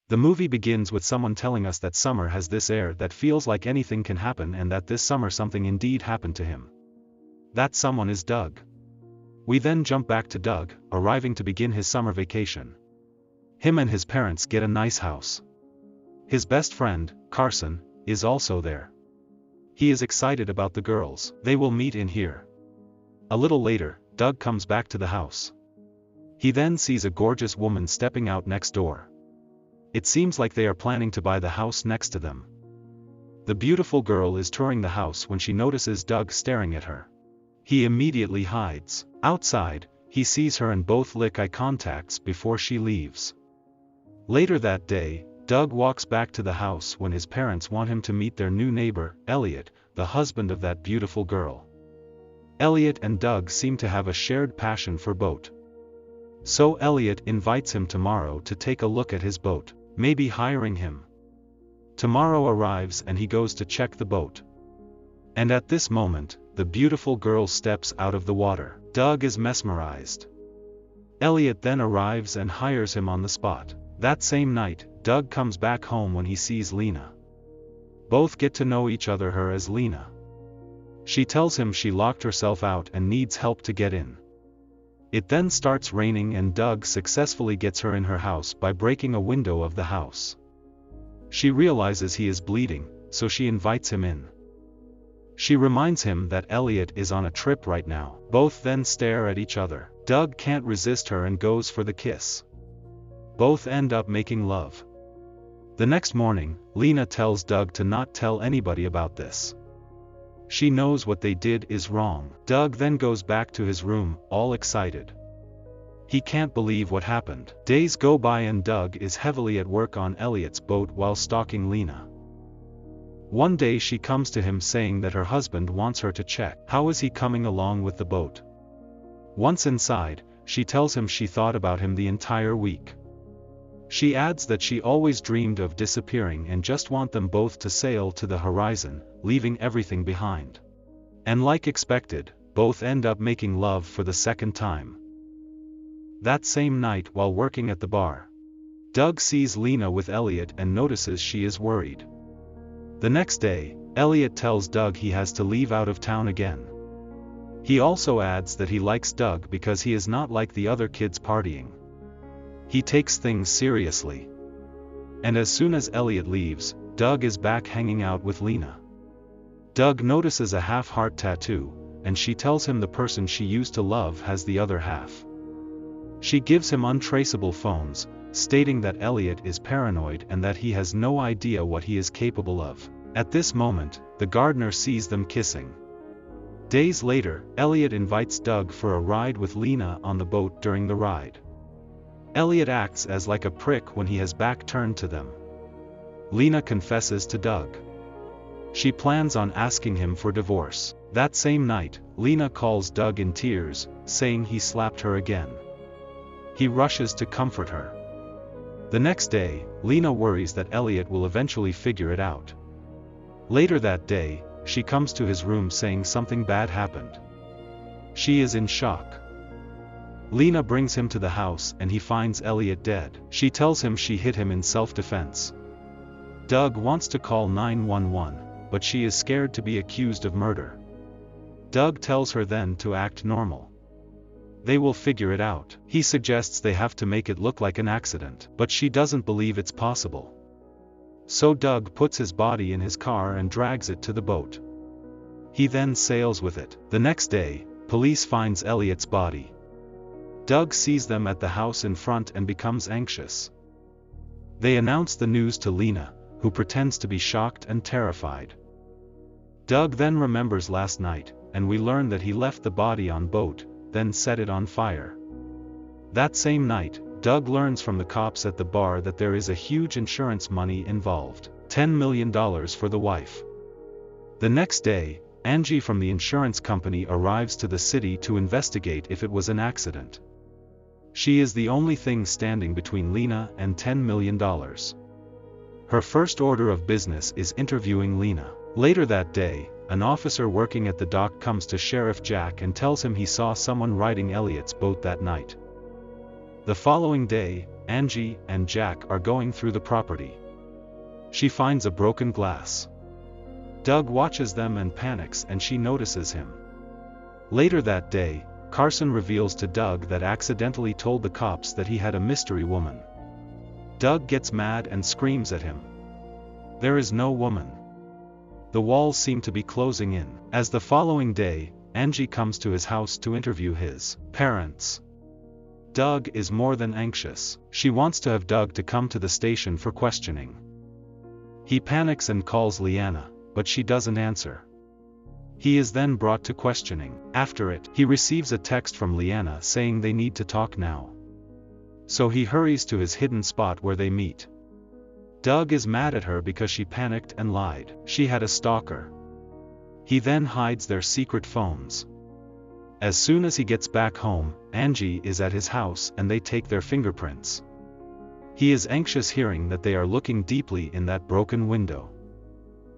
The movie begins with someone telling us that summer has this air that feels like anything can happen and that this summer something indeed happened to him. That someone is Doug. We then jump back to Doug, arriving to begin his summer vacation. Him and his parents get a nice house. His best friend, Carson, is also there. He is excited about the girls they will meet in here. A little later, Doug comes back to the house. He then sees a gorgeous woman stepping out next door. It seems like they are planning to buy the house next to them. The beautiful girl is touring the house when she notices Doug staring at her. He immediately hides. Outside, he sees her and both lick eye contacts before she leaves. Later that day, Doug walks back to the house when his parents want him to meet their new neighbor, Elliot, the husband of that beautiful girl. Elliot and Doug seem to have a shared passion for boat. So Elliot invites him tomorrow to take a look at his boat, maybe hiring him. Tomorrow arrives and he goes to check the boat. And at this moment, the beautiful girl steps out of the water. Doug is mesmerized. Elliot then arrives and hires him on the spot. That same night, Doug comes back home when he sees Lena. Both get to know each other, her as Lena. She tells him she locked herself out and needs help to get in. It then starts raining and Doug successfully gets her in her house by breaking a window of the house. She realizes he is bleeding, so she invites him in. She reminds him that Elliot is on a trip right now. Both then stare at each other. Doug can't resist her and goes for the kiss. Both end up making love. The next morning, Lena tells Doug to not tell anybody about this. She knows what they did is wrong. Doug then goes back to his room, all excited. He can't believe what happened. Days go by and Doug is heavily at work on Elliot's boat while stalking Lena. One day she comes to him saying that her husband wants her to check how is he coming along with the boat. Once inside, she tells him she thought about him the entire week. She adds that she always dreamed of disappearing and just want them both to sail to the horizon, leaving everything behind. And like expected, both end up making love for the second time. That same night while working at the bar, Doug sees Lena with Elliot and notices she is worried. The next day, Elliot tells Doug he has to leave out of town again. He also adds that he likes Doug because he is not like the other kids partying. He takes things seriously. And as soon as Elliot leaves, Doug is back hanging out with Lena. Doug notices a half-heart tattoo, and she tells him the person she used to love has the other half. She gives him untraceable phones, stating that Elliot is paranoid and that he has no idea what he is capable of. At this moment, the gardener sees them kissing. Days later, Elliot invites Doug for a ride with Lena on the boat. During the ride, Elliot acts as like a prick when he has back turned to them. Lena confesses to Doug. She plans on asking him for divorce. That same night, Lena calls Doug in tears, saying he slapped her again. He rushes to comfort her. The next day, Lena worries that Elliot will eventually figure it out. Later that day, she comes to his room saying something bad happened. She is in shock. Lena brings him to the house and he finds Elliot dead. She tells him she hit him in self-defense. Doug wants to call 911, but she is scared to be accused of murder. Doug tells her then to act normal. They will figure it out. He suggests they have to make it look like an accident, but she doesn't believe it's possible. So Doug puts his body in his car and drags it to the boat. He then sails with it. The next day, police finds Elliot's body. Doug sees them at the house in front and becomes anxious. They announce the news to Lena, who pretends to be shocked and terrified. Doug then remembers last night, and we learn that he left the body on boat, then set it on fire. That same night, Doug learns from the cops at the bar that there is a huge insurance money involved, $10 million for the wife. The next day, Angie from the insurance company arrives to the city to investigate if it was an accident. She is the only thing standing between Lena and $10 million. Her first order of business is interviewing Lena. Later that day, an officer working at the dock comes to Sheriff Jack and tells him he saw someone riding Elliot's boat that night. The following day, Angie and Jack are going through the property. She finds a broken glass. Doug watches them and panics, and she notices him. Later that day, Carson reveals to Doug that accidentally told the cops that he had a mystery woman. Doug gets mad and screams at him. There is no woman. The walls seem to be closing in. As the following day, Angie comes to his house to interview his parents. Doug is more than anxious. She wants to have Doug to come to the station for questioning. He panics and calls Leanna, but she doesn't answer. He is then brought to questioning. After it, he receives a text from Leanna saying they need to talk now. So he hurries to his hidden spot where they meet. Doug is mad at her because she panicked and lied. She had a stalker. He then hides their secret phones. As soon as he gets back home, Angie is at his house and they take their fingerprints. He is anxious hearing that they are looking deeply in that broken window.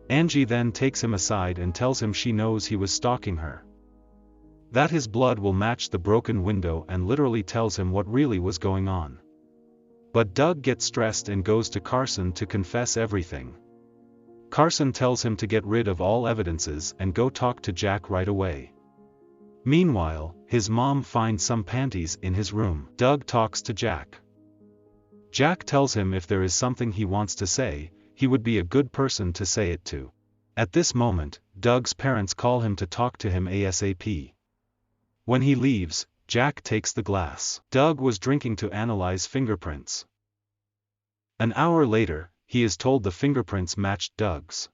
Angie then takes him aside and tells him she knows he was stalking her. That his blood will match the broken window, and literally tells him what really was going on. But Doug gets stressed and goes to Carson to confess everything. Carson tells him to get rid of all evidences and go talk to Jack right away. Meanwhile, his mom finds some panties in his room. Doug talks to Jack. Jack tells him if there is something he wants to say, he would be a good person to say it to. At this moment, Doug's parents call him to talk to him ASAP. When he leaves, Jack takes the glass Doug was drinking to analyze fingerprints. An hour later, he is told the fingerprints matched Doug's.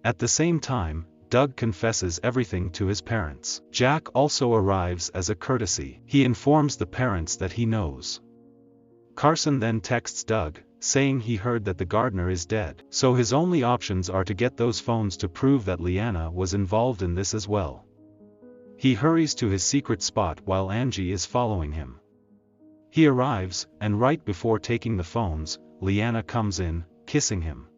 At the same time, Doug confesses everything to his parents. Jack also arrives as a courtesy. He informs the parents that he knows. Carson then texts Doug, saying he heard that the gardener is dead. So his only options are to get those phones to prove that Leanna was involved in this as well. He hurries to his secret spot while Angie is following him. He arrives, and right before taking the phones, Leanna comes in, kissing him.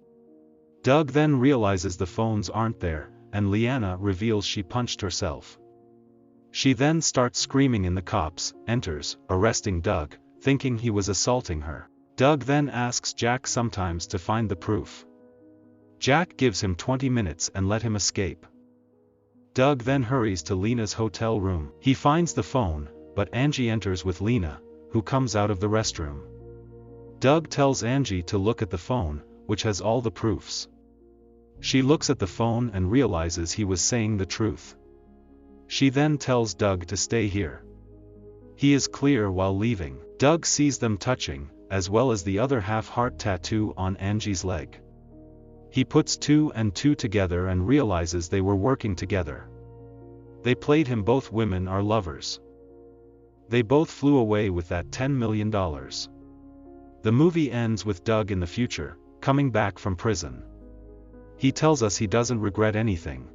Doug then realizes the phones aren't there, and Leanna reveals she punched herself. She then starts screaming and the cops enters, arresting Doug, thinking he was assaulting her. Doug then asks Jack sometimes to find the proof. Jack gives him 20 minutes and let him escape. Doug then hurries to Lena's hotel room. He finds the phone, but Angie enters with Lena, who comes out of the restroom. Doug tells Angie to look at the phone, which has all the proofs. She looks at the phone and realizes he was saying the truth. She then tells Doug to stay here. He is clear while leaving. Doug sees them touching, as well as the other half-heart tattoo on Angie's leg. He puts 2 and 2 together and realizes they were working together. They played him. Both women are lovers. They both flew away with that $10 million. The movie ends with Doug in the future, coming back from prison. He tells us he doesn't regret anything.